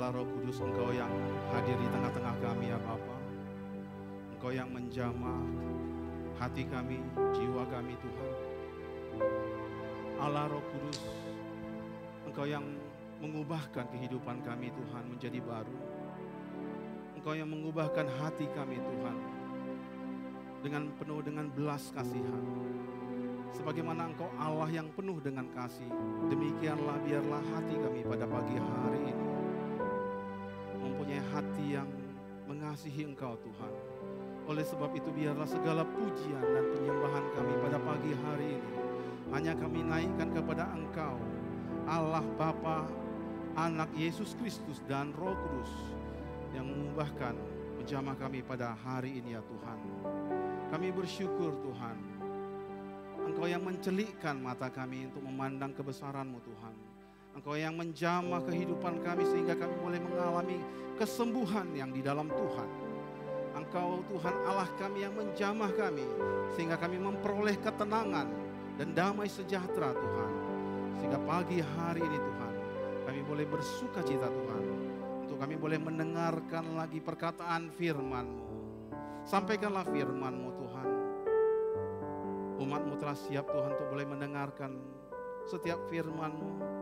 Allah Roh Kudus, Engkau yang hadir di tengah-tengah kami ya Bapa. Engkau yang menjamah hati kami, jiwa kami Tuhan. Allah Roh Kudus, Engkau yang mengubahkan kehidupan kami Tuhan menjadi baru. Engkau yang mengubahkan hati kami Tuhan dengan penuh dengan belas kasihan. Sebagaimana Engkau Allah yang penuh dengan kasih, demikianlah biarlah hati kami pada pagi hari ini mempunyai hati yang mengasihi Engkau Tuhan. Oleh sebab itu biarlah segala pujian dan penyembahan kami pada pagi hari ini hanya kami naikkan kepada Engkau, Allah Bapa, Anak Yesus Kristus dan Roh Kudus yang mengubahkan menjamah kami pada hari ini ya Tuhan. Kami bersyukur Tuhan, Engkau yang mencelikkan mata kami untuk memandang kebesaran-Mu Tuhan. Engkau yang menjamah kehidupan kami sehingga kami boleh mengalami kesembuhan yang di dalam Tuhan. Engkau Tuhan Allah kami yang menjamah kami sehingga kami memperoleh ketenangan dan damai sejahtera Tuhan. Sehingga pagi hari ini Tuhan kami boleh bersuka cita Tuhan. Untuk kami boleh mendengarkan lagi perkataan firman-Mu. Sampaikanlah firman-Mu Tuhan. Umat-Mu telah siap Tuhan untuk boleh mendengarkan setiap firman-Mu.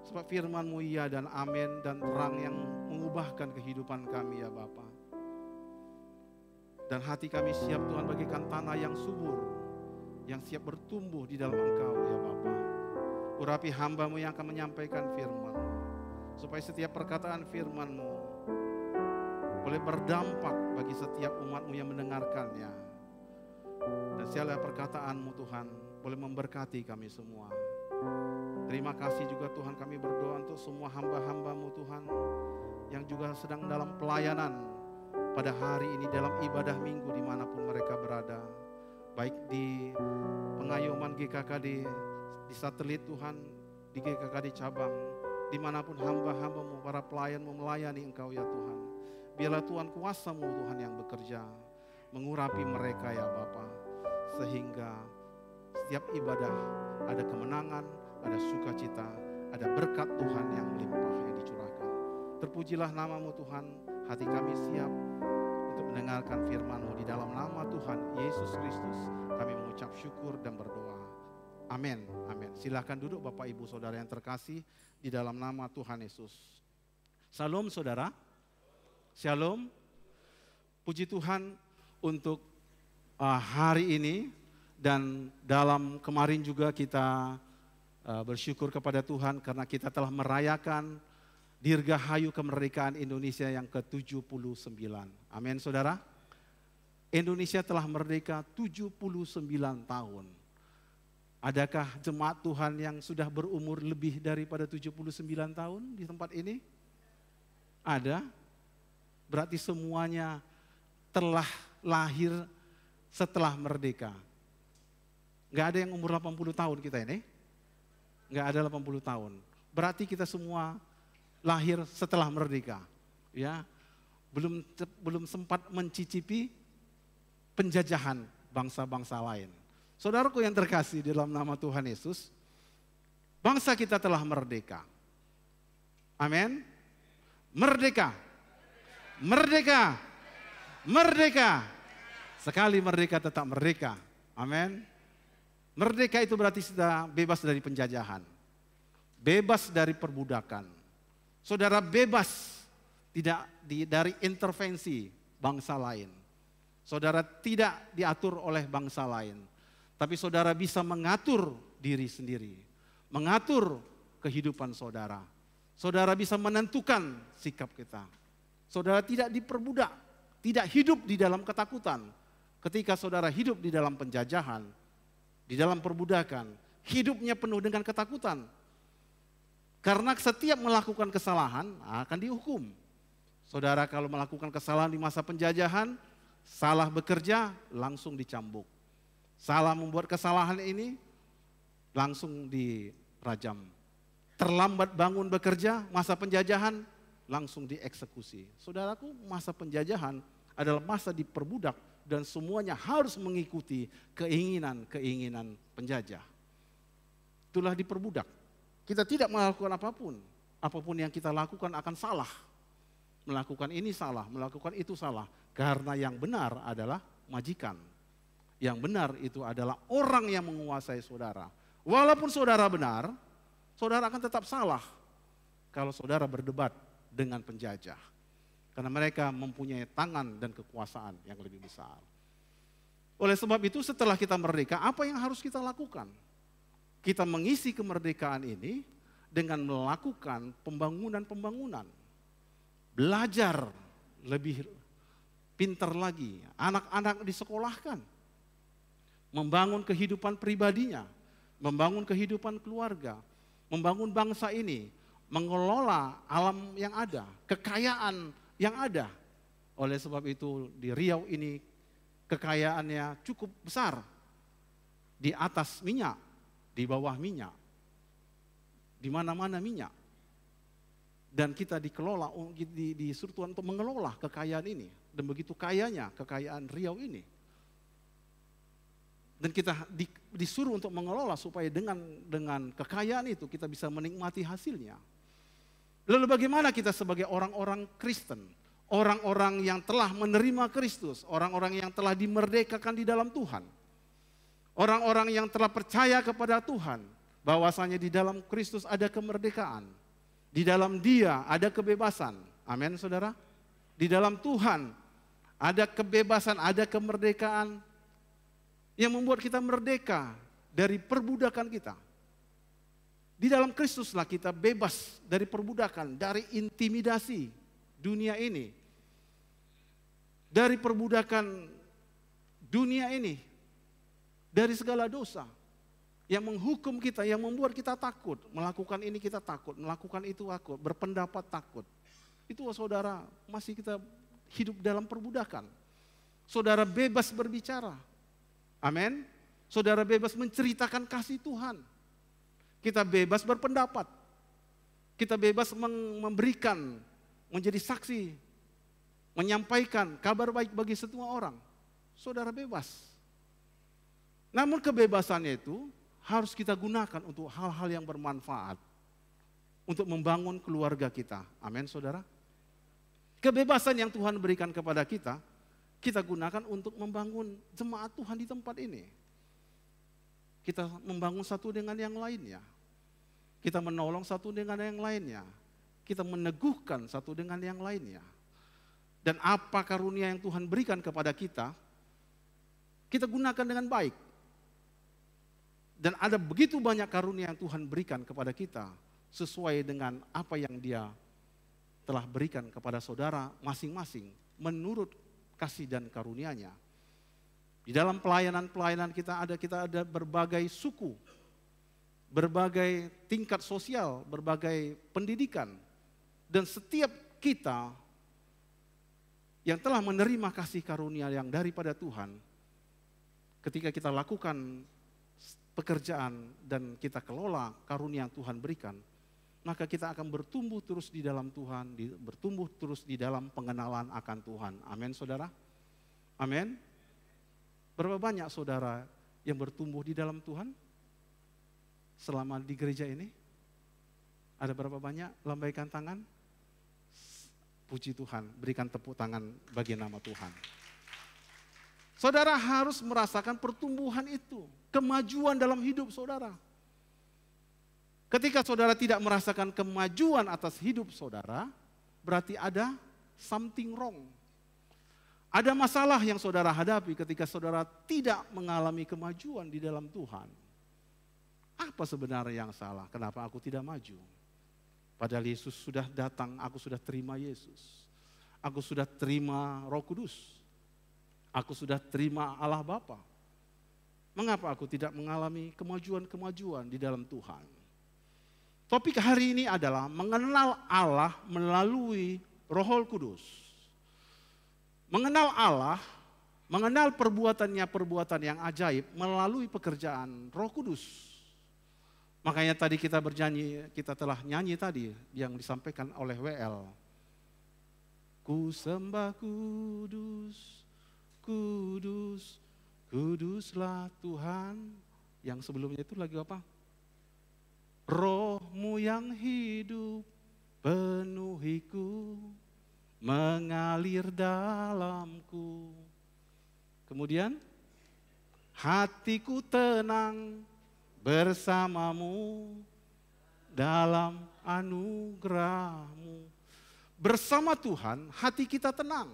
Sebab firman-Mu ya dan amin dan terang yang mengubahkan kehidupan kami ya Bapa. Dan hati kami siap Tuhan bagikan tanah yang subur, yang siap bertumbuh di dalam Engkau ya Bapa. Urapi hamba-Mu yang akan menyampaikan firman, supaya setiap perkataan firman-Mu boleh berdampak bagi setiap umat-Mu yang mendengarkannya. Dan sialah perkataan-Mu Tuhan boleh memberkati kami semua. Terima kasih juga Tuhan, kami berdoa untuk semua hamba-hamba-Mu Tuhan yang juga sedang dalam pelayanan pada hari ini dalam ibadah minggu dimanapun mereka berada. Baik di pengayoman GKKD, di satelit Tuhan, di GKKD cabang, dimanapun hamba-hamba-Mu, para pelayan-Mu melayani Engkau ya Tuhan. Biarlah Tuhan kuasa-Mu Tuhan yang bekerja, mengurapi mereka ya Bapa, sehingga setiap ibadah ada kemenangan, ada sukacita, ada berkat Tuhan yang melimpah yang dicurahkan. Terpujilah nama-Mu Tuhan, hati kami siap untuk mendengarkan firman-Mu. Di dalam nama Tuhan Yesus Kristus kami mengucap syukur dan berdoa. Amin, amin. Silakan duduk Bapak Ibu Saudara yang terkasih di dalam nama Tuhan Yesus. Salam saudara. Shalom. Puji Tuhan untuk hari ini, dan dalam kemarin juga kita bersyukur kepada Tuhan karena kita telah merayakan Dirgahayu Kemerdekaan Indonesia yang ke-79. Amin saudara. Indonesia telah merdeka 79 tahun. Adakah jemaat Tuhan yang sudah berumur lebih daripada 79 tahun di tempat ini? Ada. Berarti semuanya telah lahir setelah merdeka. Nggak ada yang umur 80 tahun kita ini. Nggak ada 80 tahun. Berarti kita semua lahir setelah merdeka. Ya, belum sempat mencicipi penjajahan bangsa-bangsa lain. Saudaraku yang terkasih di dalam nama Tuhan Yesus, bangsa kita telah merdeka. Amin. Merdeka. Merdeka. Merdeka. Sekali merdeka tetap merdeka. Amin. Merdeka itu berarti sudah bebas dari penjajahan. Bebas dari perbudakan. Saudara bebas tidak dari intervensi bangsa lain. Saudara tidak diatur oleh bangsa lain. Tapi saudara bisa mengatur diri sendiri. Mengatur kehidupan saudara. Saudara bisa menentukan sikap kita. Saudara tidak diperbudak, tidak hidup di dalam ketakutan. Ketika saudara hidup di dalam penjajahan, di dalam perbudakan, hidupnya penuh dengan ketakutan. Karena setiap melakukan kesalahan akan dihukum. Saudara kalau melakukan kesalahan di masa penjajahan, salah bekerja langsung dicambuk. Salah membuat kesalahan ini langsung dirajam. Terlambat bangun bekerja, masa penjajahan langsung dieksekusi. Saudaraku, masa penjajahan adalah masa diperbudak dan semuanya harus mengikuti keinginan-keinginan penjajah. Itulah diperbudak. Kita tidak melakukan apapun. apapun yang kita lakukan akan salah. Melakukan ini salah, melakukan itu salah. Karena yang benar adalah majikan. Yang benar itu adalah orang yang menguasai saudara. Walaupun saudara benar, saudara akan tetap salah kalau saudara berdebat dengan penjajah. Karena mereka mempunyai tangan dan kekuasaan yang lebih besar. Oleh sebab itu setelah kita merdeka, apa yang harus kita lakukan? Kita mengisi kemerdekaan ini dengan melakukan pembangunan-pembangunan. Belajar lebih pintar lagi. Anak-anak disekolahkan. Membangun kehidupan pribadinya. Membangun kehidupan keluarga. Membangun bangsa ini. Mengelola alam yang ada. Kekayaan yang ada. Oleh sebab itu di Riau ini kekayaannya cukup besar. Di atas minyak, di bawah minyak. Di mana-mana minyak. Dan kita dikelola, disuruh Tuhan untuk mengelola kekayaan ini. Dan begitu kayanya kekayaan Riau ini. Dan kita disuruh untuk mengelola supaya dengan kekayaan itu kita bisa menikmati hasilnya. Lalu bagaimana kita sebagai orang-orang Kristen, orang-orang yang telah menerima Kristus, orang-orang yang telah dimerdekakan di dalam Tuhan, orang-orang yang telah percaya kepada Tuhan, bahwasanya di dalam Kristus ada kemerdekaan, di dalam Dia ada kebebasan. Amin, saudara. Di dalam Tuhan ada kebebasan, ada kemerdekaan yang membuat kita merdeka dari perbudakan kita. Di dalam Kristuslah kita bebas dari perbudakan, dari intimidasi dunia ini. Dari perbudakan dunia ini. Dari segala dosa yang menghukum kita, yang membuat kita takut. Melakukan ini kita takut, melakukan itu takut, berpendapat takut. Itu saudara, masih kita hidup dalam perbudakan. Saudara bebas berbicara. Amin. Saudara bebas menceritakan kasih Tuhan. Kita bebas berpendapat. Kita bebas memberikan, menjadi saksi, menyampaikan kabar baik bagi semua orang. Saudara bebas. Namun kebebasannya itu harus kita gunakan untuk hal-hal yang bermanfaat. Untuk membangun keluarga kita. Amin, saudara. Kebebasan yang Tuhan berikan kepada kita gunakan untuk membangun jemaat Tuhan di tempat ini. Kita membangun satu dengan yang lainnya. Kita menolong satu dengan yang lainnya. Kita meneguhkan satu dengan yang lainnya. Dan apa karunia yang Tuhan berikan kepada kita gunakan dengan baik. Dan ada begitu banyak karunia yang Tuhan berikan kepada kita sesuai dengan apa yang Dia telah berikan kepada saudara masing-masing menurut kasih dan karunia-Nya. Di dalam pelayanan-pelayanan kita ada berbagai suku, berbagai tingkat sosial, berbagai pendidikan. Dan setiap kita yang telah menerima kasih karunia yang daripada Tuhan, ketika kita lakukan pekerjaan dan kita kelola karunia yang Tuhan berikan, maka kita akan bertumbuh terus di dalam Tuhan, bertumbuh terus di dalam pengenalan akan Tuhan. Amin, saudara. Amin. Berapa banyak saudara yang bertumbuh di dalam Tuhan selama di gereja ini? Ada berapa banyak? Lambaikan tangan. Puji Tuhan, berikan tepuk tangan bagi nama Tuhan. Saudara harus merasakan pertumbuhan itu, kemajuan dalam hidup saudara. Ketika saudara tidak merasakan kemajuan atas hidup saudara, berarti ada something wrong. Ada masalah yang saudara hadapi ketika saudara tidak mengalami kemajuan di dalam Tuhan. Apa sebenarnya yang salah? Kenapa aku tidak maju? Padahal Yesus sudah datang, aku sudah terima Yesus. Aku sudah terima Roh Kudus. Aku sudah terima Allah Bapa. Mengapa aku tidak mengalami kemajuan-kemajuan di dalam Tuhan? Topik hari ini adalah mengenal Allah melalui Roh Kudus. Mengenal Allah, mengenal perbuatan yang ajaib melalui pekerjaan Roh Kudus. Makanya tadi kita telah nyanyi tadi yang disampaikan oleh WL. Ku sembah kudus, kudus, kuduslah Tuhan. Yang sebelumnya itu lagi apa? Rohmu yang hidup penuhiku, mengalir dalamku. Kemudian, hatiku tenang bersamamu dalam anugerah-Mu. Bersama Tuhan, hati kita tenang.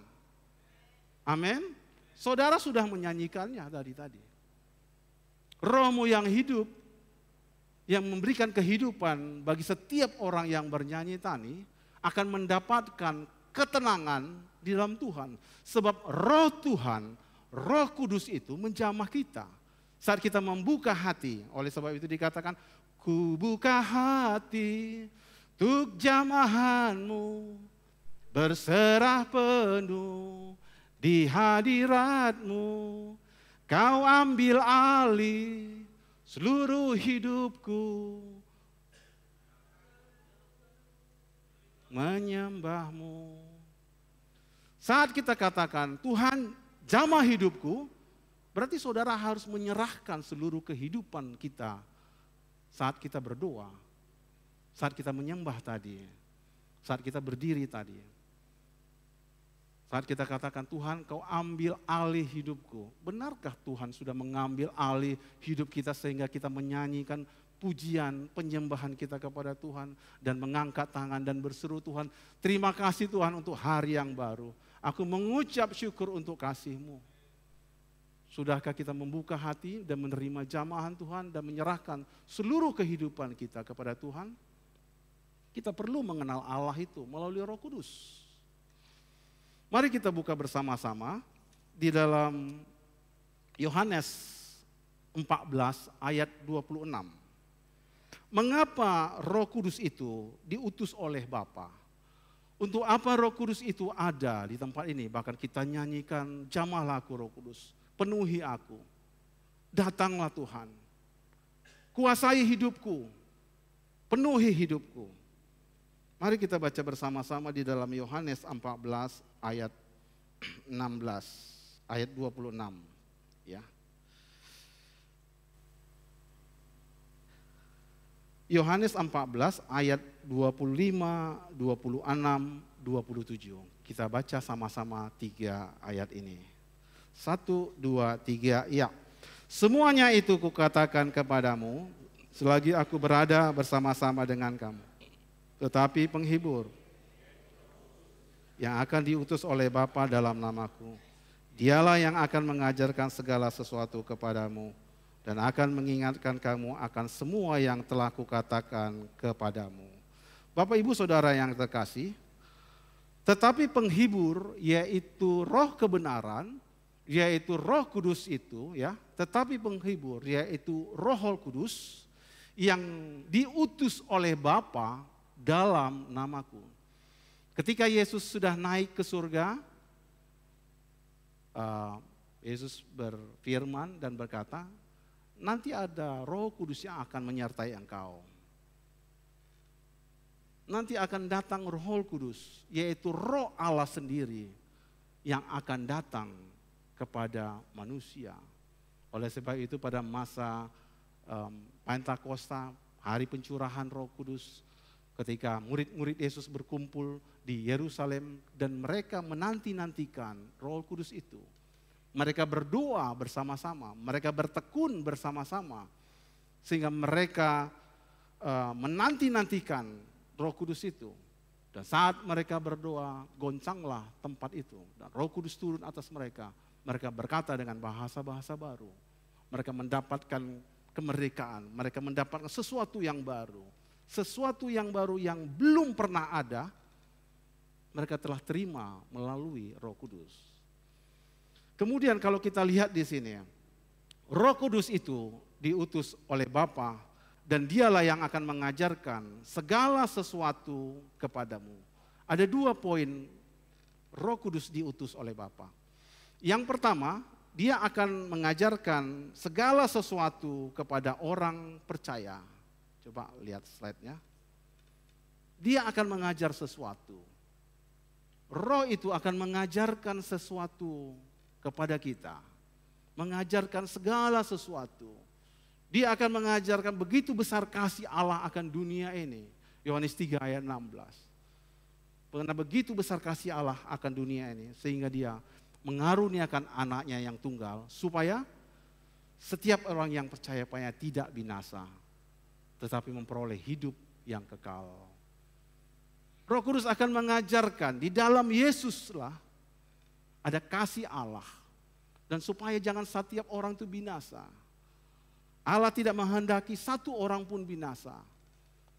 Amin. Saudara sudah menyanyikannya dari tadi. Roh-Mu yang hidup, yang memberikan kehidupan bagi setiap orang yang bernyanyi tani, akan mendapatkan ketenangan di dalam Tuhan. Sebab Roh Tuhan, Roh Kudus itu menjamah kita. Saat kita membuka hati, oleh sebab itu dikatakan, ku buka hati untuk jamahan-Mu, berserah penuh di hadirat-Mu. Kau ambil alih seluruh hidupku, menyembah-Mu. Saat kita katakan, Tuhan jamah hidupku, berarti saudara harus menyerahkan seluruh kehidupan kita saat kita berdoa, saat kita menyembah tadi, saat kita berdiri tadi. Saat kita katakan, Tuhan Kau ambil alih hidupku. Benarkah Tuhan sudah mengambil alih hidup kita sehingga kita menyanyikan pujian, penyembahan kita kepada Tuhan dan mengangkat tangan dan berseru, Tuhan terima kasih Tuhan untuk hari yang baru. Aku mengucap syukur untuk kasih-Mu. Sudahkah kita membuka hati dan menerima jamahan Tuhan dan menyerahkan seluruh kehidupan kita kepada Tuhan? Kita perlu mengenal Allah itu melalui Roh Kudus. Mari kita buka bersama-sama di dalam Yohanes 14 ayat 26. Mengapa Roh Kudus itu diutus oleh Bapa? Untuk apa Roh Kudus itu ada di tempat ini? Bahkan kita nyanyikan, jamahlah aku Roh Kudus, penuhi aku. Datanglah Tuhan, kuasai hidupku, penuhi hidupku. Mari kita baca bersama-sama di dalam Yohanes 14 ayat 16, ayat 26. Ya. Yohanes 14 ayat 25, 26, 27. Kita baca sama-sama 3 ayat ini. 1, 2, 3, ya. Semuanya itu kukatakan kepadamu selagi aku berada bersama-sama dengan kamu. Tetapi penghibur yang akan diutus oleh Bapa dalam namaku, dialah yang akan mengajarkan segala sesuatu kepadamu dan akan mengingatkan kamu akan semua yang telah kukatakan kepadamu. Bapak Ibu Saudara yang terkasih, tetapi penghibur yaitu Roh kebenaran, yaitu Roh Kudus itu ya, tetapi penghibur yaitu Roh Kudus yang diutus oleh Bapa dalam namaku. Ketika Yesus sudah naik ke surga, Yesus berfirman dan berkata, nanti ada Roh Kudus yang akan menyertai engkau. Nanti akan datang Roh Kudus, yaitu Roh Allah sendiri yang akan datang kepada manusia. Oleh sebab itu pada masa Pentakosta, hari pencurahan Roh Kudus, ketika murid-murid Yesus berkumpul di Yerusalem dan mereka menanti-nantikan Roh Kudus itu. Mereka berdoa bersama-sama, mereka bertekun bersama-sama. Sehingga mereka menanti-nantikan Roh Kudus itu. Dan saat mereka berdoa, goncanglah tempat itu. Dan Roh Kudus turun atas mereka. Mereka berkata dengan bahasa-bahasa baru. Mereka mendapatkan kemerdekaan, mereka mendapatkan sesuatu yang baru. Sesuatu yang baru yang belum pernah ada, mereka telah terima melalui Roh Kudus. Kemudian kalau kita lihat di sini, Roh Kudus itu diutus oleh Bapa dan dialah yang akan mengajarkan segala sesuatu kepadamu. Ada 2 poin Roh Kudus diutus oleh Bapa. Yang pertama, dia akan mengajarkan segala sesuatu kepada orang percaya. Coba lihat slide-nya. Dia akan mengajar sesuatu. Roh itu akan mengajarkan sesuatu kepada kita. Mengajarkan segala sesuatu. Dia akan mengajarkan begitu besar kasih Allah akan dunia ini. Yohanes 3 ayat 16. Karena begitu besar kasih Allah akan dunia ini, sehingga dia mengaruniakan anaknya yang tunggal, supaya setiap orang yang percaya padanya tidak binasa, tetapi memperoleh hidup yang kekal. Roh Kudus akan mengajarkan di dalam Yesuslah ada kasih Allah. Dan supaya jangan setiap orang itu binasa. Allah tidak menghendaki satu orang pun binasa.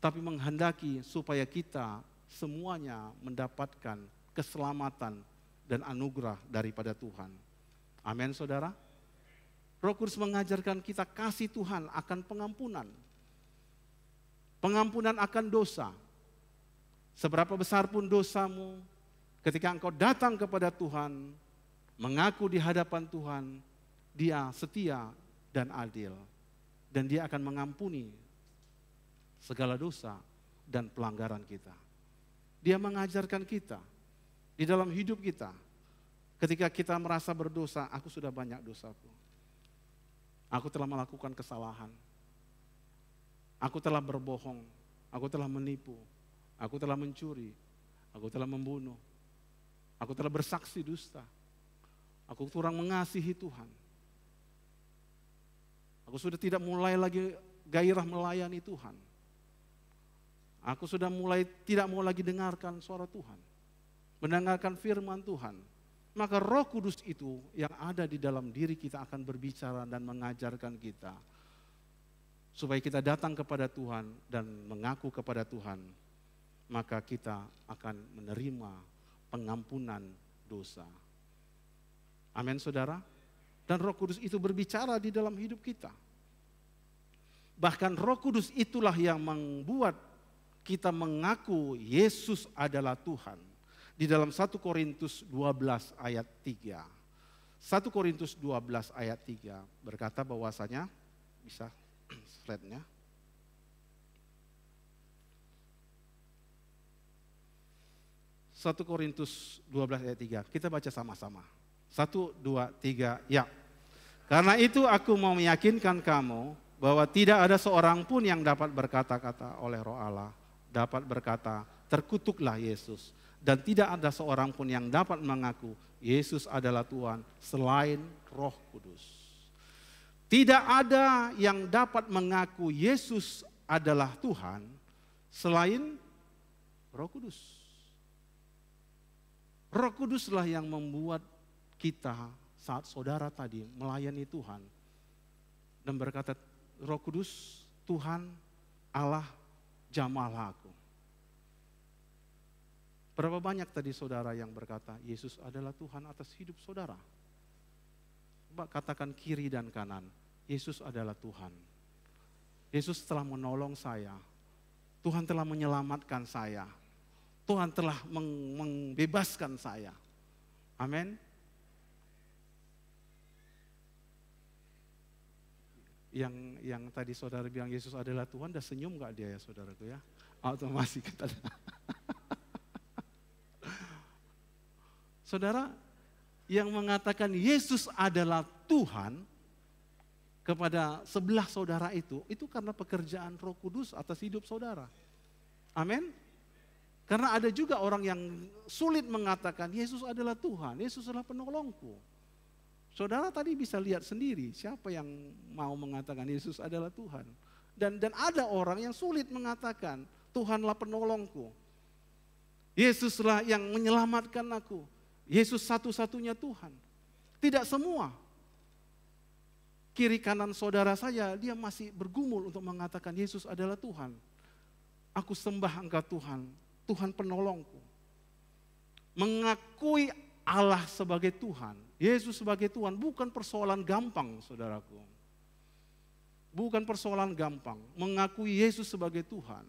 Tapi menghendaki supaya kita semuanya mendapatkan keselamatan dan anugerah daripada Tuhan. Amin, saudara. Roh Kudus mengajarkan kita kasih Tuhan akan pengampunan. Pengampunan akan dosa. Seberapa besar pun dosamu, ketika engkau datang kepada Tuhan, mengaku di hadapan Tuhan, Dia setia dan adil. Dan Dia akan mengampuni segala dosa dan pelanggaran kita. Dia mengajarkan kita di dalam hidup kita. Ketika kita merasa berdosa, aku sudah banyak dosaku. Aku telah melakukan kesalahan. Aku telah berbohong. Aku telah menipu. Aku telah mencuri. Aku telah membunuh. Aku telah bersaksi dusta. Aku kurang mengasihi Tuhan. Aku sudah tidak mulai lagi gairah melayani Tuhan. Aku sudah mulai tidak mau lagi dengarkan suara Tuhan. Mendengarkan firman Tuhan. Maka Roh Kudus itu yang ada di dalam diri kita akan berbicara dan mengajarkan kita. Supaya kita datang kepada Tuhan dan mengaku kepada Tuhan. Maka kita akan menerima pengampunan dosa. Amin, saudara. Dan Roh Kudus itu berbicara di dalam hidup kita. Bahkan Roh Kudus itulah yang membuat kita mengaku Yesus adalah Tuhan. Di dalam 1 Korintus 12 ayat 3. 1 Korintus 12 ayat 3 berkata bahwasanya, bisa slide-nya. Satu Korintus 12 ayat 3. Kita baca sama-sama. 1, 2, 3, ya. Karena itu aku mau meyakinkan kamu bahwa tidak ada seorang pun yang dapat berkata-kata oleh Roh Allah. Dapat berkata, terkutuklah Yesus. Dan tidak ada seorang pun yang dapat mengaku Yesus adalah Tuhan selain Roh Kudus. Tidak ada yang dapat mengaku Yesus adalah Tuhan selain Roh Kudus. Roh Kuduslah yang membuat kita saat saudara tadi melayani Tuhan dan berkata, Roh Kudus, Tuhan, Allah, jamalah aku. Berapa banyak tadi saudara yang berkata, Yesus adalah Tuhan atas hidup saudara? Coba katakan kiri dan kanan, Yesus adalah Tuhan. Yesus telah menolong saya. Tuhan telah menyelamatkan saya. Tuhan telah membebaskan saya. Amin. Yang tadi saudara bilang Yesus adalah Tuhan, dah senyum gak dia ya saudaraku ya? Otomatis kita. Saudara, yang mengatakan Yesus adalah Tuhan kepada sebelah saudara itu karena pekerjaan Roh Kudus atas hidup saudara. Amin. Karena ada juga orang yang sulit mengatakan Yesus adalah Tuhan, Yesus adalah penolongku. Saudara tadi bisa lihat sendiri siapa yang mau mengatakan Yesus adalah Tuhan. Dan ada orang yang sulit mengatakan Tuhanlah penolongku. Yesuslah yang menyelamatkan aku. Yesus satu-satunya Tuhan. Tidak semua. Kiri kanan saudara saya, dia masih bergumul untuk mengatakan Yesus adalah Tuhan. Aku sembah Engkau Tuhan, Tuhan penolongku. Mengakui Allah sebagai Tuhan, Yesus sebagai Tuhan bukan persoalan gampang saudaraku. Bukan persoalan gampang, mengakui Yesus sebagai Tuhan.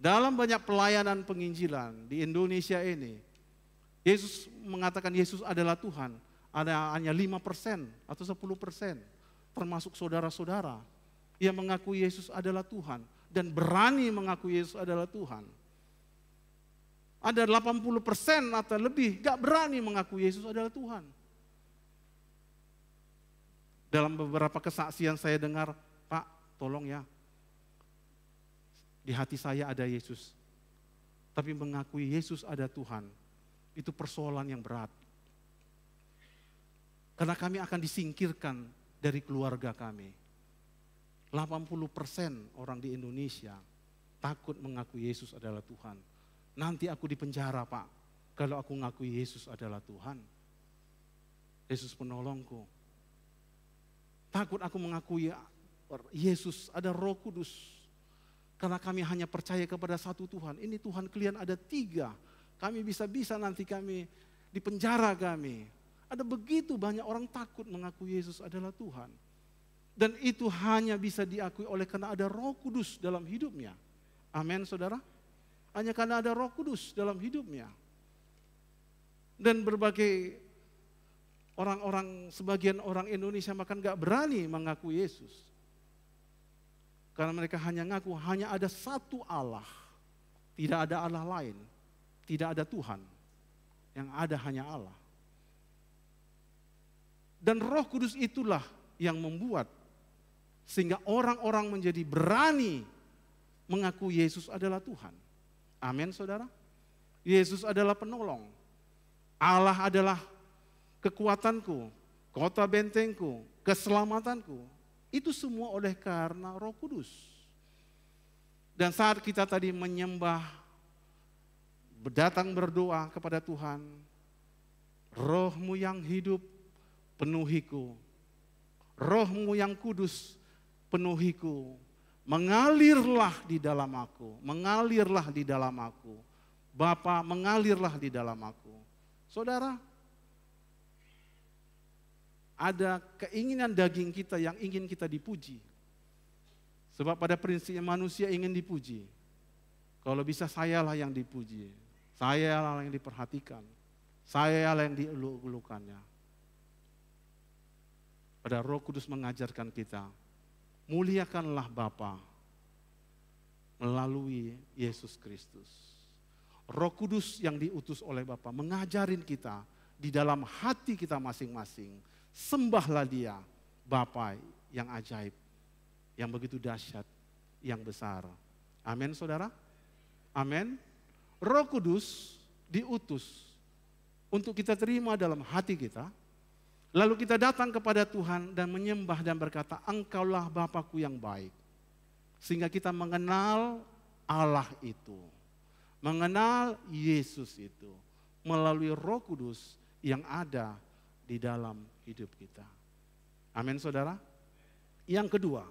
Dalam banyak pelayanan penginjilan di Indonesia ini, Yesus mengatakan Yesus adalah Tuhan, ada hanya 5% atau 10%, termasuk saudara-saudara yang mengakui Yesus adalah Tuhan dan berani mengakui Yesus adalah Tuhan. Ada 80% atau lebih gak berani mengakui Yesus adalah Tuhan. Dalam beberapa kesaksian saya dengar, Pak tolong ya, di hati saya ada Yesus, Tapi mengakui Yesus ada Tuhan, itu persoalan yang berat. Karena kami akan disingkirkan dari keluarga kami. 80% orang di Indonesia takut mengakui Yesus adalah Tuhan. Nanti aku di penjara, Pak, kalau aku mengakui Yesus adalah Tuhan. Yesus penolongku. Takut aku mengakui Yesus ada Roh Kudus. Karena kami hanya percaya kepada satu Tuhan. Ini Tuhan kalian ada 3. Kami bisa-bisa nanti kami di penjara kami. Ada begitu banyak orang takut mengakui Yesus adalah Tuhan. Dan itu hanya bisa diakui oleh karena ada Roh Kudus dalam hidupnya. Amin, saudara. Hanya karena ada Roh Kudus dalam hidupnya. Dan berbagai sebagian orang Indonesia bahkan gak berani mengakui Yesus. Karena mereka hanya ngaku hanya ada satu Allah. Tidak ada Allah lain. Tidak ada Tuhan. Yang ada hanya Allah. Dan Roh Kudus itulah yang membuat sehingga orang-orang menjadi berani mengaku Yesus adalah Tuhan. Amin, saudara. Yesus adalah penolong. Allah adalah kekuatanku, kota bentengku, keselamatanku. Itu semua oleh karena Roh Kudus. Dan saat kita tadi menyembah, datang berdoa kepada Tuhan, Roh-Mu yang hidup penuhiku, Roh-Mu yang kudus penuhiku, mengalirlah di dalam aku, mengalirlah di dalam aku. Bapa, mengalirlah di dalam aku. Saudara, ada keinginan daging kita yang ingin kita dipuji. Sebab pada prinsipnya manusia ingin dipuji. Kalau bisa sayalah yang dipuji, sayalah yang diperhatikan, sayalah yang dieluk-elukannya. Pada Roh Kudus mengajarkan kita, muliakanlah Bapa melalui Yesus Kristus. Roh Kudus yang diutus oleh Bapa mengajarin kita di dalam hati kita masing-masing. Sembahlah Dia, Bapa yang ajaib, yang begitu dahsyat, yang besar. Amin, saudara? Amin. Roh Kudus diutus untuk kita terima dalam hati kita. Lalu kita datang kepada Tuhan dan menyembah dan berkata, Engkaulah Bapa-Ku yang baik. Sehingga kita mengenal Allah itu. Mengenal Yesus itu. Melalui Roh Kudus yang ada di dalam hidup kita. Amin, saudara. Yang kedua,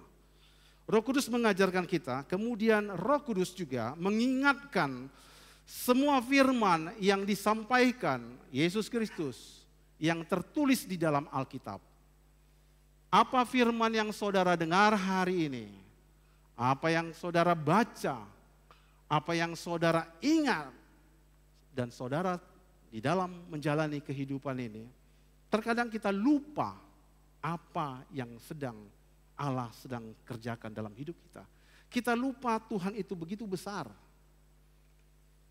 Roh Kudus mengajarkan kita, kemudian Roh Kudus juga mengingatkan semua firman yang disampaikan Yesus Kristus yang tertulis di dalam Alkitab. Apa firman yang saudara dengar hari ini? Apa yang saudara baca? Apa yang saudara ingat? Dan saudara di dalam menjalani kehidupan ini, terkadang kita lupa apa yang Allah sedang kerjakan dalam hidup kita. Kita lupa Tuhan itu begitu besar.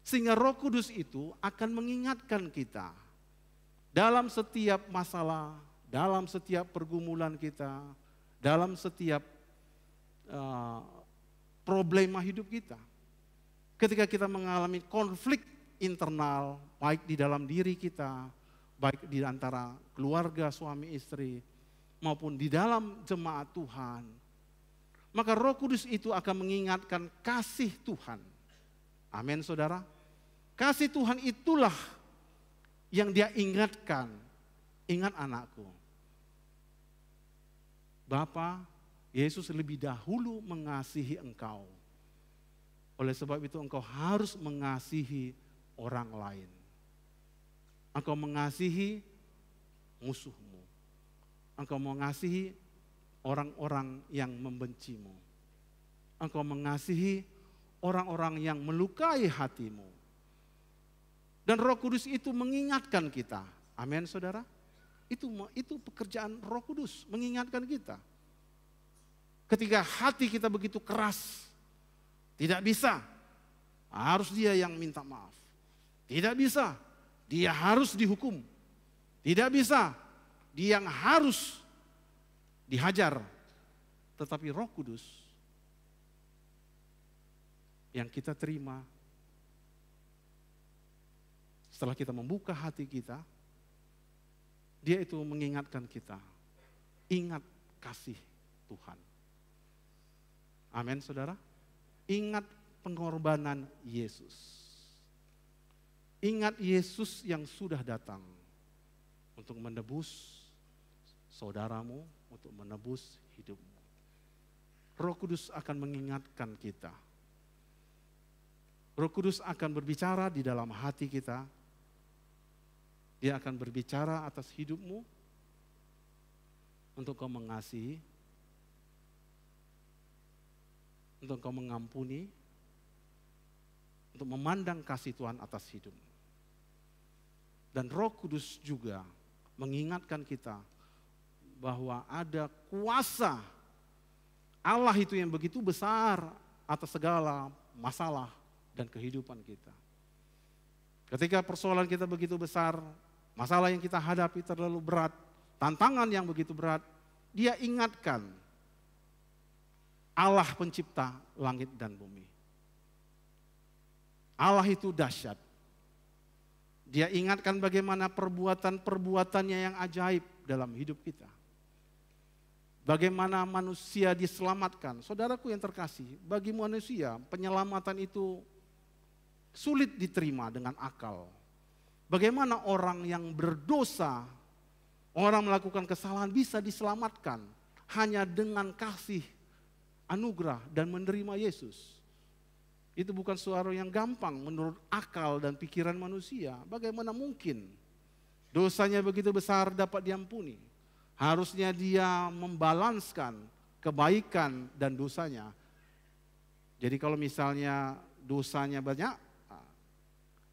Sehingga Roh Kudus itu akan mengingatkan kita dalam setiap masalah, dalam setiap pergumulan kita, dalam setiap problema hidup kita. Ketika kita mengalami konflik internal, baik di dalam diri kita, baik di antara keluarga suami istri, maupun di dalam jemaat Tuhan, maka Roh Kudus itu akan mengingatkan kasih Tuhan. Amin, saudara. Kasih Tuhan itulah yang dia ingatkan. Ingat anakku, Bapa, Yesus lebih dahulu mengasihi engkau. Oleh sebab itu engkau harus mengasihi orang lain. Engkau mengasihi musuhmu. Engkau mengasihi orang-orang yang membencimu. Engkau mengasihi orang-orang yang melukai hatimu. Dan Roh Kudus itu mengingatkan kita. Amin, saudara. Itu pekerjaan Roh Kudus, mengingatkan kita. Ketika hati kita begitu keras, tidak bisa, harus dia yang minta maaf. Tidak bisa, dia harus dihukum. Tidak bisa, dia yang harus dihajar. Tetapi Roh Kudus yang kita terima setelah kita membuka hati kita, dia itu mengingatkan kita, ingat kasih Tuhan. Amin, saudara. Ingat pengorbanan Yesus. Ingat Yesus yang sudah datang untuk menebus saudaramu, untuk menebus hidupmu. Roh Kudus akan mengingatkan kita. Roh Kudus akan berbicara di dalam hati kita. Dia akan berbicara atas hidupmu untuk kau mengasihi, untuk kau mengampuni, untuk memandang kasih Tuhan atas hidupmu. Dan Roh Kudus juga mengingatkan kita bahwa ada kuasa Allah itu yang begitu besar atas segala masalah dan kehidupan kita. Ketika persoalan kita begitu besar, masalah yang kita hadapi terlalu berat, tantangan yang begitu berat, dia ingatkan Allah pencipta langit dan bumi. Allah itu dahsyat. Dia ingatkan bagaimana perbuatan-perbuatannya yang ajaib dalam hidup kita. Bagaimana manusia diselamatkan. Saudaraku yang terkasih, bagi manusia penyelamatan itu sulit diterima dengan akal. Bagaimana orang yang berdosa, orang melakukan kesalahan bisa diselamatkan hanya dengan kasih, anugerah dan menerima Yesus. Itu bukan suara yang gampang menurut akal dan pikiran manusia. Bagaimana mungkin dosanya begitu besar dapat diampuni? Harusnya dia membalanskan kebaikan dan dosanya. Jadi kalau misalnya dosanya banyak,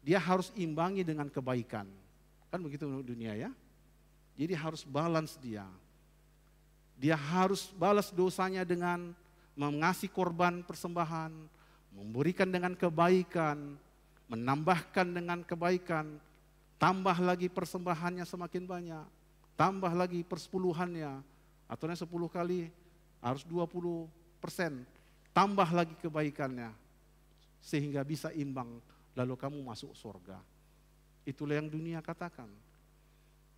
dia harus imbangi dengan kebaikan. Kan begitu dunia ya. Jadi harus balance dia. Dia harus balas dosanya dengan mengasihi korban persembahan, memberikan dengan kebaikan, menambahkan dengan kebaikan, tambah lagi persembahannya semakin banyak, tambah lagi persepuluhannya, atau 10 kali harus 20%, tambah lagi kebaikannya, sehingga bisa imbang, lalu kamu masuk surga. Itulah yang dunia katakan.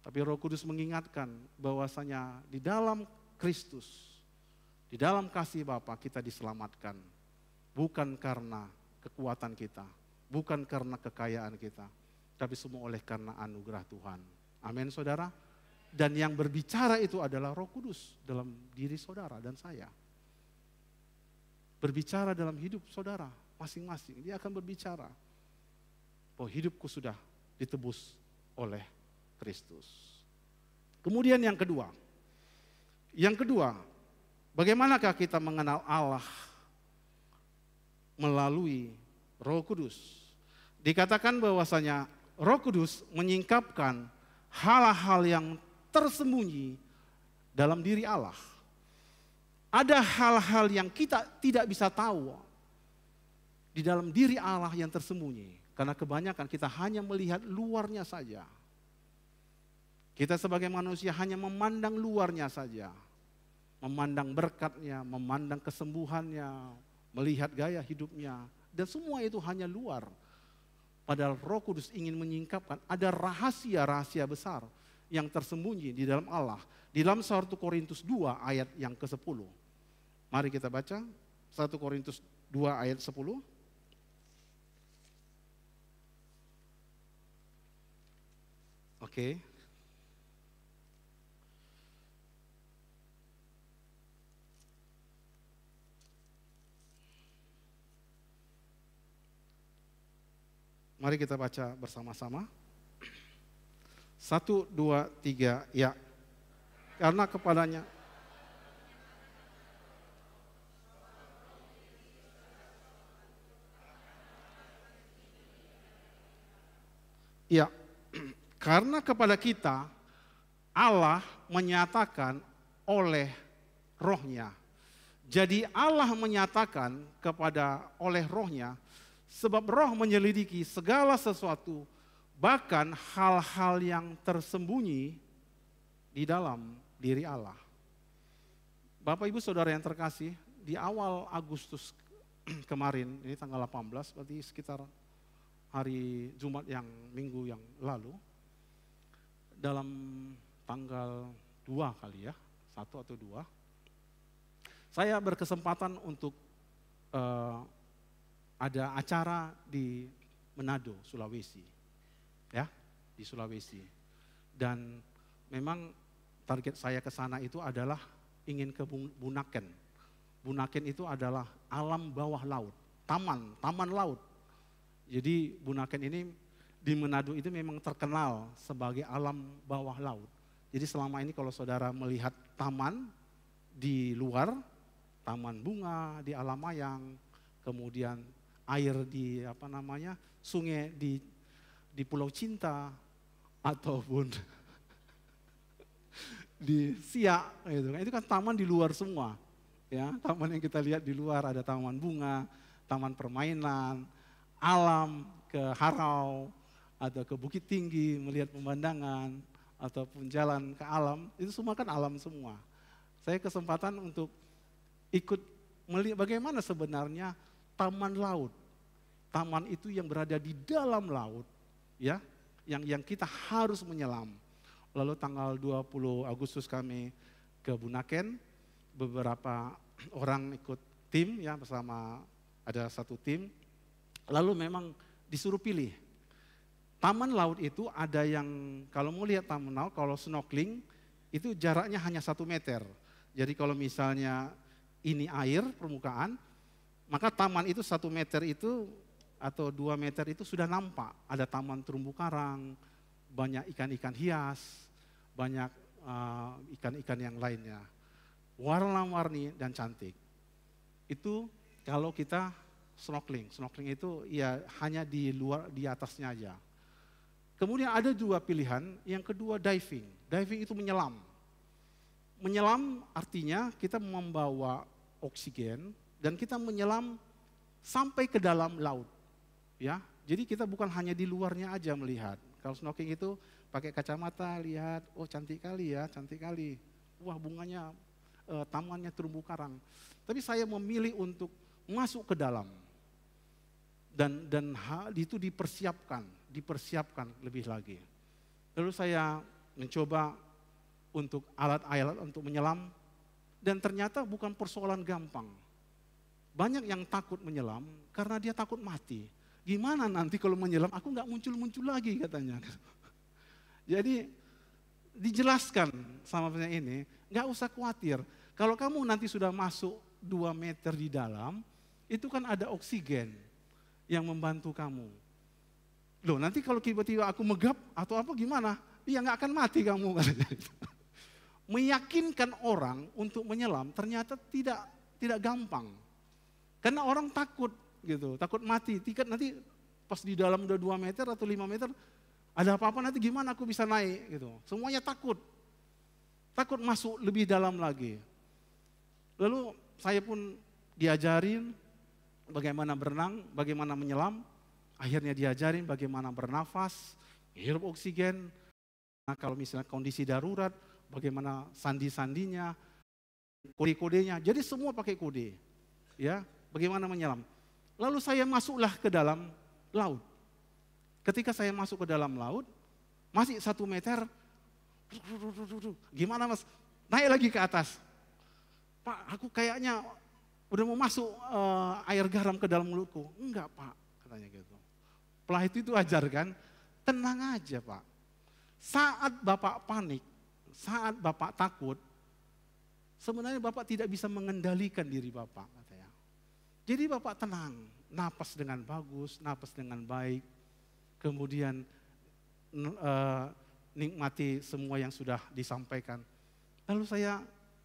Tapi Roh Kudus mengingatkan bahwasanya di dalam Kristus, di dalam kasih Bapa kita diselamatkan. Bukan karena kekuatan kita, bukan karena kekayaan kita, tapi semua oleh karena anugerah Tuhan. Amin saudara. Dan yang berbicara itu adalah Roh Kudus dalam diri saudara dan saya. Berbicara dalam hidup saudara masing-masing. Dia akan berbicara bahwa hidupku sudah ditebus oleh Kristus. Kemudian yang kedua. Bagaimanakah kita mengenal Allah melalui Roh Kudus? Dikatakan bahwasanya Roh Kudus menyingkapkan hal-hal yang tersembunyi dalam diri Allah. Ada hal-hal yang kita tidak bisa tahu di dalam diri Allah yang tersembunyi. Karena kebanyakan kita hanya melihat luarnya saja. Kita sebagai manusia hanya memandang luarnya saja. Memandang berkatnya, memandang kesembuhannya, melihat gaya hidupnya. Dan semua itu hanya luar. Padahal Roh Kudus ingin menyingkapkan ada rahasia-rahasia besar yang tersembunyi di dalam Allah. Di dalam 1 Korintus 2 ayat yang ke-10. Mari kita baca 1 Korintus 2 ayat 10. Oke. Mari kita baca bersama-sama. 1, 2, 3, ya. Karena kepadanya. Ya, karena kepada kita Allah menyatakan oleh Roh-Nya. Jadi Allah menyatakan oleh Roh-Nya, sebab Roh menyelidiki segala sesuatu, bahkan hal-hal yang tersembunyi di dalam diri Allah. Bapak Ibu Saudara yang terkasih, di awal Agustus kemarin, ini tanggal 18, berarti sekitar hari Jumat yang minggu yang lalu, dalam tanggal 2 kali ya, 1 atau 2, saya berkesempatan untuk ada acara di Manado, Sulawesi. Ya, di Sulawesi. Dan memang target saya ke sana itu adalah ingin ke Bunaken. Bunaken itu adalah alam bawah laut, taman laut. Jadi Bunaken ini di Manado itu memang terkenal sebagai alam bawah laut. Jadi selama ini kalau saudara melihat taman di luar, taman bunga di Alamayang, kemudian air di sungai di Pulau Cinta ataupun di Siak gitu kan. Itu kan taman di luar semua. Ya, taman yang kita lihat di luar ada taman bunga, taman permainan, alam ke Harau atau ke Bukit Tinggi melihat pemandangan ataupun jalan ke alam, itu semua kan alam semua. Saya kesempatan untuk ikut melihat bagaimana sebenarnya taman laut. Taman itu yang berada di dalam laut, ya, yang kita harus menyelam. Lalu tanggal 20 Agustus kami ke Bunaken, beberapa orang ikut tim ya, bersama ada satu tim. Lalu memang disuruh pilih. Taman laut itu ada yang, kalau mau lihat taman laut, kalau snorkeling itu jaraknya hanya 1 meter. Jadi kalau misalnya ini air permukaan, maka taman itu 1 meter itu atau 2 meter itu sudah nampak. Ada taman terumbu karang, banyak ikan-ikan hias, banyak ikan-ikan yang lainnya. Warna-warni dan cantik. Itu kalau kita snorkeling. Snorkeling itu ya hanya di luar, di atasnya aja. Kemudian ada 2 pilihan, yang kedua diving. Diving itu menyelam. Menyelam artinya kita membawa oksigen dan kita menyelam sampai ke dalam laut. Ya, jadi kita bukan hanya di luarnya aja melihat. Kalau snorkeling itu pakai kacamata lihat, oh cantik kali ya, cantik kali. Wah bunganya, tamannya terumbu karang. Tapi saya memilih untuk masuk ke dalam. Dan hal itu dipersiapkan lebih lagi. Lalu saya mencoba untuk alat-alat untuk menyelam dan ternyata bukan persoalan gampang. Banyak yang takut menyelam karena dia takut mati. Gimana nanti kalau menyelam aku nggak muncul-muncul lagi katanya. Jadi dijelaskan sama penyanyi ini, nggak usah khawatir. Kalau kamu nanti sudah masuk 2 meter di dalam, itu kan ada oksigen yang membantu kamu. Loh nanti kalau tiba-tiba aku megap atau apa gimana? Iya nggak akan mati kamu. Meyakinkan orang untuk menyelam ternyata tidak gampang. Karena orang takut gitu, takut mati. Nanti pas di dalam udah 2 meter atau 5 meter, ada apa-apa nanti gimana aku bisa naik gitu. Semuanya takut. Takut masuk lebih dalam lagi. Lalu saya pun diajarin bagaimana berenang, bagaimana menyelam. Akhirnya diajarin bagaimana bernafas, hirup oksigen. Nah, kalau misalnya kondisi darurat, bagaimana sandi-sandinya, kode-kodenya. Jadi semua pakai kode. Ya, bagaimana menyelam. Lalu saya masuklah ke dalam laut. Ketika saya masuk ke dalam laut, masih 1 meter, gimana mas? Naik lagi ke atas. Pak, aku kayaknya udah mau masuk air garam ke dalam mulutku. Enggak pak, katanya gitu. Pelatih itu ajarkan, tenang aja pak. Saat bapak panik, saat bapak takut, sebenarnya bapak tidak bisa mengendalikan diri bapak. Katanya. Jadi bapak tenang, napas dengan bagus, napas dengan baik. Kemudian nikmati semua yang sudah disampaikan. Lalu saya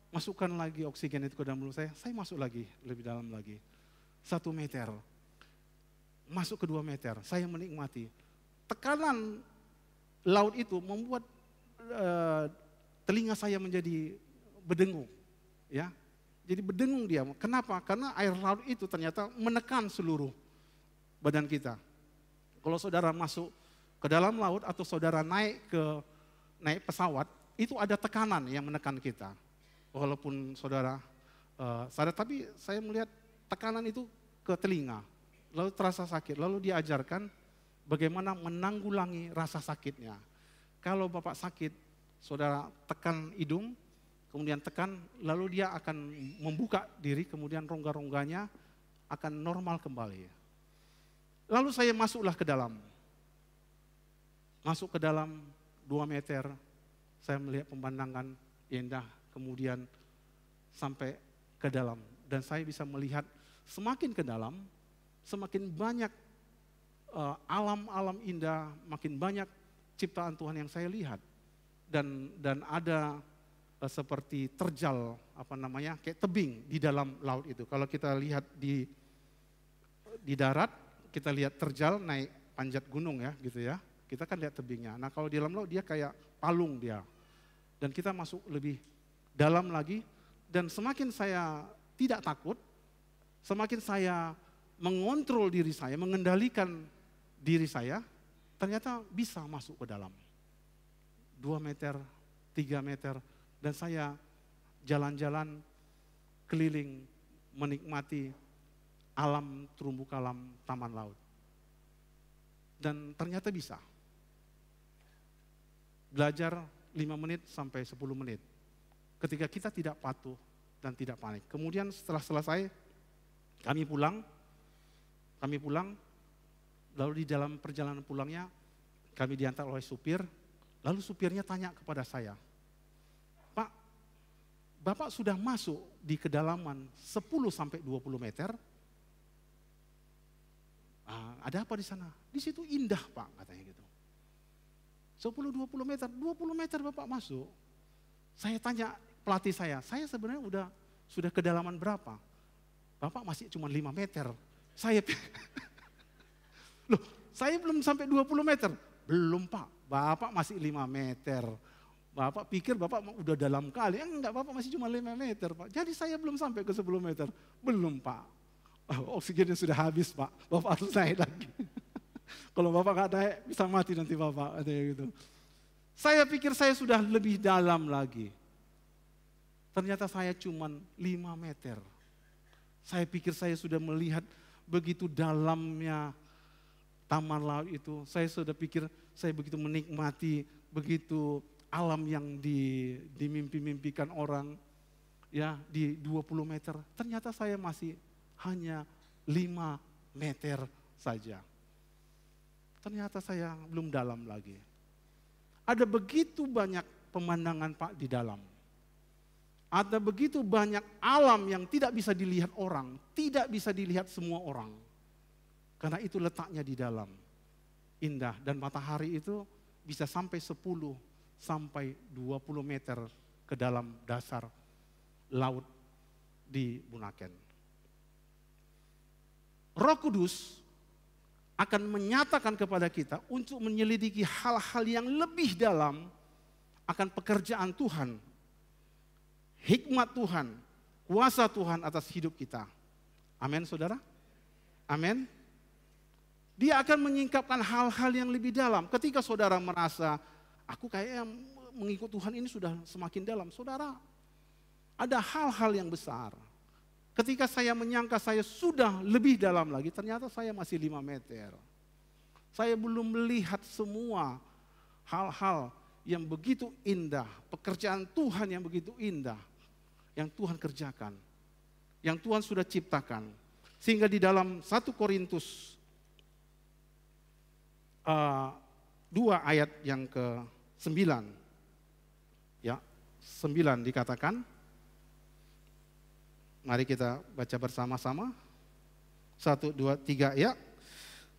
masukkan lagi oksigen itu ke dalam mulut saya masuk lagi, lebih dalam lagi. 1 meter, masuk ke 2 meter, saya menikmati. Tekanan laut itu membuat telinga saya menjadi berdengung. Ya, jadi berdengung dia. Kenapa? Karena air laut itu ternyata menekan seluruh badan kita. Kalau saudara masuk ke dalam laut atau saudara naik pesawat, itu ada tekanan yang menekan kita. Walaupun saudara sadar, tapi saya melihat tekanan itu ke telinga, lalu terasa sakit. Lalu diajarkan bagaimana menanggulangi rasa sakitnya. Kalau Bapak sakit, saudara tekan hidung, kemudian tekan, lalu dia akan membuka diri, kemudian rongga-rongganya akan normal kembali. Lalu saya masuklah ke dalam. Masuk ke dalam 2 meter, saya melihat pemandangan indah, kemudian sampai ke dalam. Dan saya bisa melihat semakin ke dalam, semakin banyak alam-alam indah, makin banyak ciptaan Tuhan yang saya lihat. Dan ada seperti terjal, kayak tebing di dalam laut itu. Kalau kita lihat di darat, kita lihat terjal naik panjat gunung ya, gitu ya. Kita kan lihat tebingnya. Nah kalau di dalam laut dia kayak palung dia. Dan kita masuk lebih dalam lagi. Dan semakin saya tidak takut, semakin saya mengontrol diri saya, mengendalikan diri saya, ternyata bisa masuk ke dalam. 2 meter, 3 meter, dan saya jalan-jalan keliling menikmati alam terumbu karang taman laut. Dan ternyata bisa. Belajar 5 menit sampai 10 menit. Ketika kita tidak patuh dan tidak panik. Kemudian setelah selesai, kami pulang, lalu di dalam perjalanan pulangnya, kami diantar oleh supir, lalu supirnya tanya kepada saya, Pak, Bapak sudah masuk di kedalaman 10-20 meter? Ada apa di sana? Di situ indah Pak, katanya gitu. 10-20 meter, 20 meter Bapak masuk. Saya tanya pelatih saya sebenarnya sudah kedalaman berapa? Bapak masih cuma 5 meter. Loh, saya belum sampai 20 meter. Belum Pak, Bapak masih 5 meter. Bapak pikir Bapak udah dalam kali. Enggak, Bapak masih cuma 5 meter Pak. Jadi saya belum sampai ke 10 meter. Belum Pak. Oksigennya sudah habis Pak, Bapak harus naik lagi. Kalau Bapak nggak naik, bisa mati nanti Bapak. Katanya gitu. Saya pikir saya sudah lebih dalam lagi. Ternyata saya cuma 5 meter. Saya pikir saya sudah melihat begitu dalamnya taman laut itu. Saya sudah pikir saya begitu menikmati begitu alam yang dimimpi-mimpikan orang ya di 20 meter. Ternyata saya masih hanya 5 meter saja. Ternyata saya belum dalam lagi. Ada begitu banyak pemandangan Pak di dalam. Ada begitu banyak alam yang tidak bisa dilihat orang, tidak bisa dilihat semua orang. Karena itu letaknya di dalam. Indah, dan matahari itu bisa sampai 10 sampai 20 meter ke dalam dasar laut di Bunaken. Roh Kudus akan menyatakan kepada kita untuk menyelidiki hal-hal yang lebih dalam akan pekerjaan Tuhan, hikmat Tuhan, kuasa Tuhan atas hidup kita. Amin saudara? Amin. Dia akan menyingkapkan hal-hal yang lebih dalam. Ketika saudara merasa, aku kayaknya mengikut Tuhan ini sudah semakin dalam. Saudara, ada hal-hal yang besar. Ketika saya menyangka saya sudah lebih dalam lagi, ternyata saya masih 5 meter. Saya belum melihat semua hal-hal yang begitu indah, pekerjaan Tuhan yang begitu indah, yang Tuhan kerjakan, yang Tuhan sudah ciptakan. Sehingga di dalam 1 Korintus 2 ayat yang ke-9, ya 9 dikatakan, mari kita baca bersama-sama. 1, 2, 3 ya.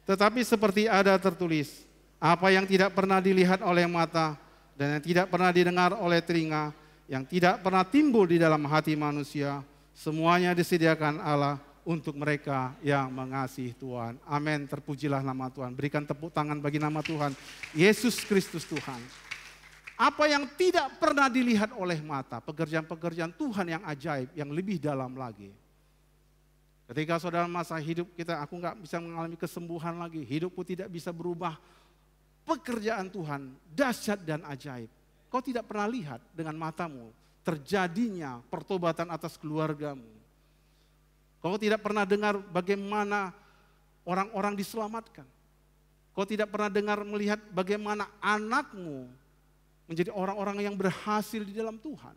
Tetapi seperti ada tertulis, apa yang tidak pernah dilihat oleh mata dan yang tidak pernah didengar oleh telinga, yang tidak pernah timbul di dalam hati manusia, semuanya disediakan Allah untuk mereka yang mengasihi Tuhan. Amin, terpujilah nama Tuhan. Berikan tepuk tangan bagi nama Tuhan, Yesus Kristus Tuhan. Apa yang tidak pernah dilihat oleh mata, pekerjaan-pekerjaan Tuhan yang ajaib, yang lebih dalam lagi. Ketika saudara masa hidup kita, aku nggak bisa mengalami kesembuhan lagi, hidupku tidak bisa berubah. Pekerjaan Tuhan dahsyat dan ajaib. Kau tidak pernah lihat dengan matamu terjadinya pertobatan atas keluargamu. Kau tidak pernah dengar bagaimana orang-orang diselamatkan. Kau tidak pernah dengar melihat bagaimana anakmu menjadi orang-orang yang berhasil di dalam Tuhan.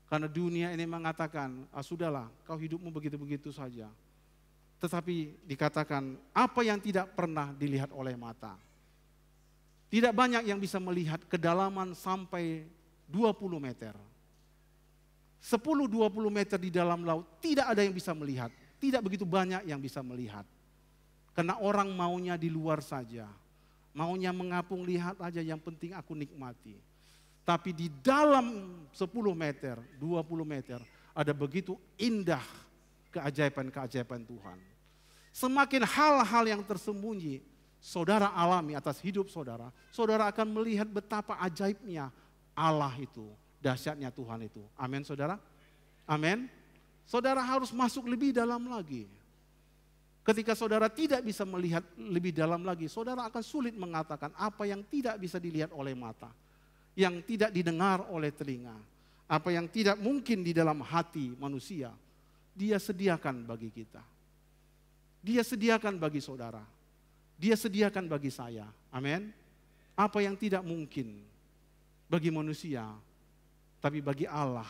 Karena dunia ini mengatakan, sudahlah kau hidupmu begitu-begitu saja. Tetapi dikatakan apa yang tidak pernah dilihat oleh mata. Tidak banyak yang bisa melihat kedalaman sampai 20 meter. 10-20 meter di dalam laut tidak ada yang bisa melihat. Tidak begitu banyak yang bisa melihat. Karena orang maunya di luar saja. Maunya mengapung, lihat aja, yang penting aku nikmati. Tapi di dalam 10 meter, 20 meter ada begitu indah keajaiban-keajaiban Tuhan. Semakin hal-hal yang tersembunyi saudara alami atas hidup saudara, saudara akan melihat betapa ajaibnya Allah itu, dahsyatnya Tuhan itu. Amin saudara? Amin. Saudara harus masuk lebih dalam lagi. Ketika saudara tidak bisa melihat lebih dalam lagi, saudara akan sulit mengatakan apa yang tidak bisa dilihat oleh mata, yang tidak didengar oleh telinga, apa yang tidak mungkin di dalam hati manusia, Dia sediakan bagi kita. Dia sediakan bagi saudara. Dia sediakan bagi saya. Amin. Apa yang tidak mungkin bagi manusia, tapi bagi Allah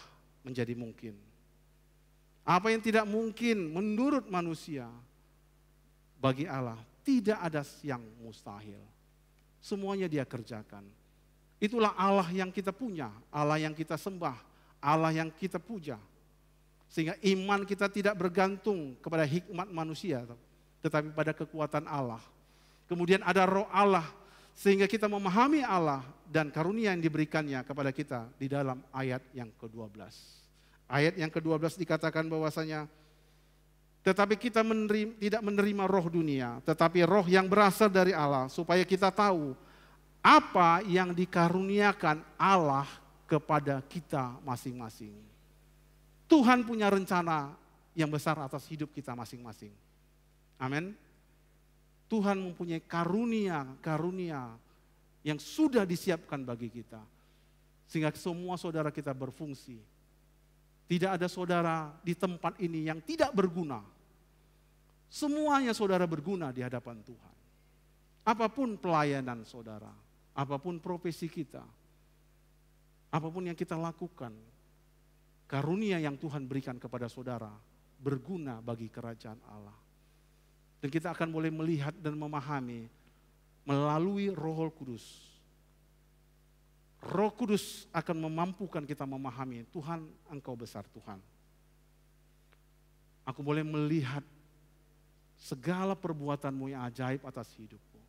menjadi mungkin. Apa yang tidak mungkin menurut manusia, bagi Allah tidak ada yang mustahil. Semuanya Dia kerjakan. Itulah Allah yang kita punya, Allah yang kita sembah, Allah yang kita puja. Sehingga iman kita tidak bergantung kepada hikmat manusia, tetapi pada kekuatan Allah. Kemudian ada Roh Allah, sehingga kita memahami Allah dan karunia yang diberikannya kepada kita di dalam ayat yang ke-12. Ayat yang ke-12 dikatakan bahwasanya, tetapi kita tidak menerima roh dunia, tetapi roh yang berasal dari Allah, supaya kita tahu apa yang dikaruniakan Allah kepada kita masing-masing. Tuhan punya rencana yang besar atas hidup kita masing-masing. Amin. Tuhan mempunyai karunia yang sudah disiapkan bagi kita. Sehingga semua saudara kita berfungsi. Tidak ada saudara di tempat ini yang tidak berguna. Semuanya saudara berguna di hadapan Tuhan. Apapun pelayanan saudara, apapun profesi kita, apapun yang kita lakukan, karunia yang Tuhan berikan kepada saudara berguna bagi kerajaan Allah. Dan kita akan boleh melihat dan memahami melalui Roh Kudus. Roh Kudus akan memampukan kita memahami, Tuhan, Engkau besar Tuhan. Aku boleh melihat segala perbuatan-Mu yang ajaib atas hidupku.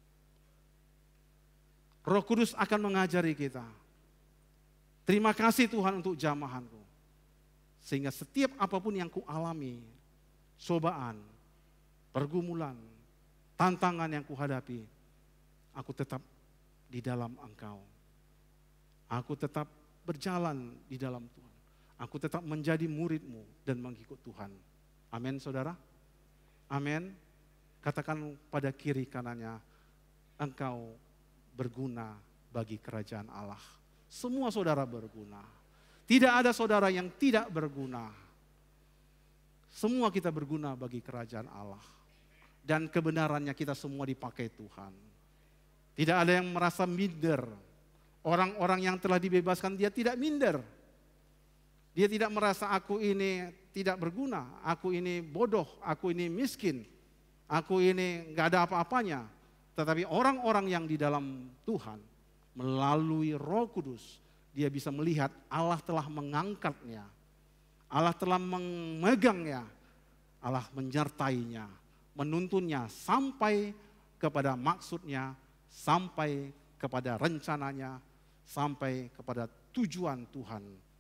Roh Kudus akan mengajari kita. Terima kasih Tuhan untuk jamahanku. Sehingga setiap apapun yang ku alami, cobaan, pergumulan, tantangan yang kuhadapi, aku tetap di dalam Engkau. Aku tetap berjalan di dalam Tuhan. Aku tetap menjadi murid-Mu dan mengikut Tuhan. Amin saudara? Amin. Katakan pada kiri kanannya, engkau berguna bagi kerajaan Allah. Semua saudara berguna. Tidak ada saudara yang tidak berguna. Semua kita berguna bagi kerajaan Allah. Dan kebenarannya kita semua dipakai Tuhan. Tidak ada yang merasa minder. Orang-orang yang telah dibebaskan dia tidak minder. Dia tidak merasa aku ini tidak berguna, aku ini bodoh, aku ini miskin, aku ini gak ada apa-apanya. Tetapi orang-orang yang di dalam Tuhan melalui Roh Kudus, dia bisa melihat Allah telah mengangkatnya, Allah telah memegangnya, Allah menyertainya, menuntunnya sampai kepada maksudnya, sampai kepada rencananya, sampai kepada tujuan Tuhan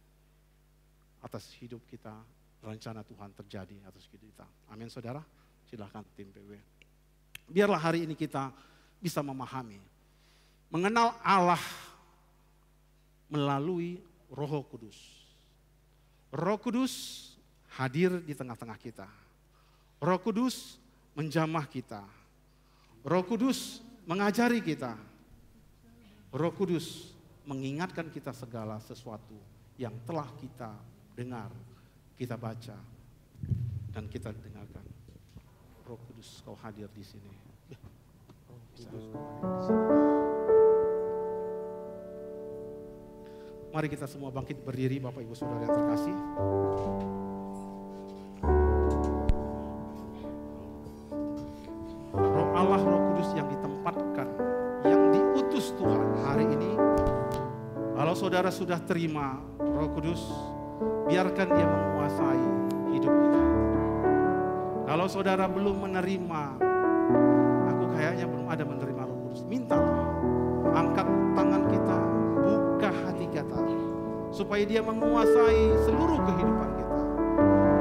atas hidup kita. Rencana Tuhan terjadi atas hidup kita. Amin saudara. Silahkan tim PW. Biarlah hari ini kita bisa memahami, mengenal Allah melalui Roh Kudus. Roh Kudus hadir di tengah-tengah kita. Roh Kudus menjamah kita. Roh Kudus mengajari kita. Roh Kudus mengingatkan kita segala sesuatu yang telah kita dengar, kita baca, dan kita dengarkan. Roh Kudus, kau hadir di sini. Mari kita semua bangkit berdiri, Bapak Ibu Saudara yang terkasih. Roh Allah, Roh Kudus yang ditempatkan, yang diutus Tuhan hari ini. Kalau saudara sudah terima Roh Kudus, biarkan dia menguasai hidup kita. Kalau saudara belum menerima, aku kayaknya belum ada menerima Roh Kudus, mintalah. Angkat tangan kita, buka hati kita, supaya dia menguasai seluruh kehidupan kita.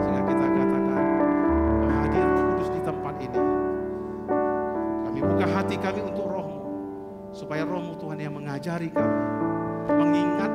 Sehingga kita katakan, hadir Roh Kudus di tempat ini. Kami buka hati kami untuk Roh-Mu, supaya Roh-Mu Tuhan yang mengajari kami, mengingat